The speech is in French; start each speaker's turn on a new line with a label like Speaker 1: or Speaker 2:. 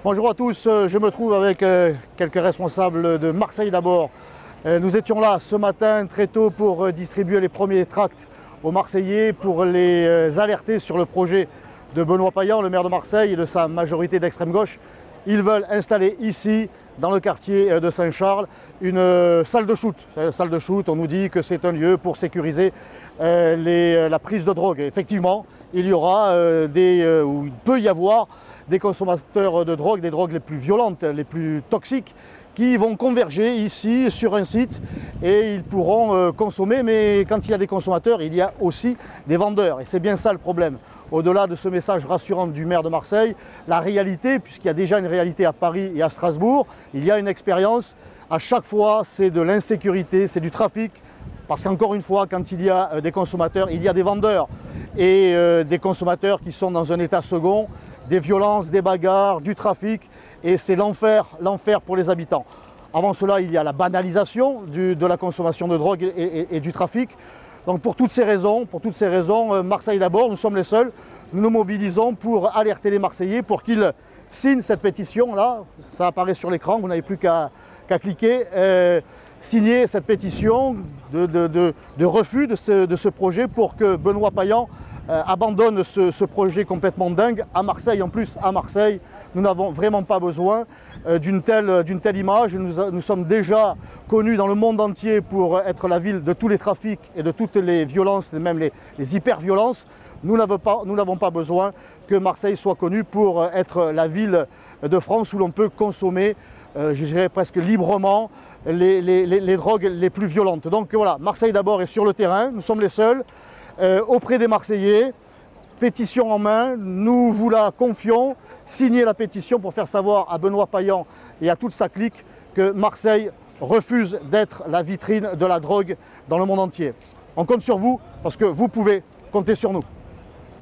Speaker 1: Bonjour à tous, je me trouve avec quelques responsables de Marseille d'abord. Nous étions là ce matin très tôt pour distribuer les premiers tracts aux Marseillais, pour les alerter sur le projet de Benoît Payan, le maire de Marseille et de sa majorité d'extrême gauche. Ils veulent installer ici, dans le quartier de Saint-Charles, une salle de shoot. Salle de shoot, on nous dit que c'est un lieu pour sécuriser la prise de drogue. Et effectivement, il y aura ou il peut y avoir des consommateurs de drogue, des drogues les plus violentes, les plus toxiques, qui vont converger ici sur un site et ils pourront consommer. Mais quand il y a des consommateurs, il y a aussi des vendeurs. Et c'est bien ça le problème. Au-delà de ce message rassurant du maire de Marseille, la réalité, puisqu'il y a déjà une réalité à Paris et à Strasbourg, il y a une expérience. À chaque fois, c'est de l'insécurité, c'est du trafic. Parce qu'encore une fois, quand il y a des consommateurs, il y a des vendeurs. Et des consommateurs qui sont dans un état second, des violences, des bagarres, du trafic. Et c'est l'enfer pour les habitants. Avant cela, il y a la banalisation de la consommation de drogue et du trafic. Donc pour toutes ces raisons, Marseille d'abord, nous sommes les seuls. Nous nous mobilisons pour alerter les Marseillais pour qu'ils signent cette pétition. Là, ça apparaît sur l'écran, vous n'avez plus qu'à cliquer. Signer cette pétition de refus de ce projet pour que Benoît Payan abandonne ce projet complètement dingue à Marseille. En plus, à Marseille, nous n'avons vraiment pas besoin d'une telle image. Nous sommes déjà connus dans le monde entier pour être la ville de tous les trafics et de toutes les violences, même les hyper-violences. Nous n'avons pas besoin que Marseille soit connue pour être la ville de France où l'on peut consommer, je dirais presque librement, les drogues les plus violentes. Donc voilà, Marseille d'abord est sur le terrain, nous sommes les seuls, auprès des Marseillais, pétition en main, nous vous la confions, signez la pétition pour faire savoir à Benoît Payan et à toute sa clique que Marseille refuse d'être la vitrine de la drogue dans le monde entier. On compte sur vous parce que vous pouvez compter sur nous.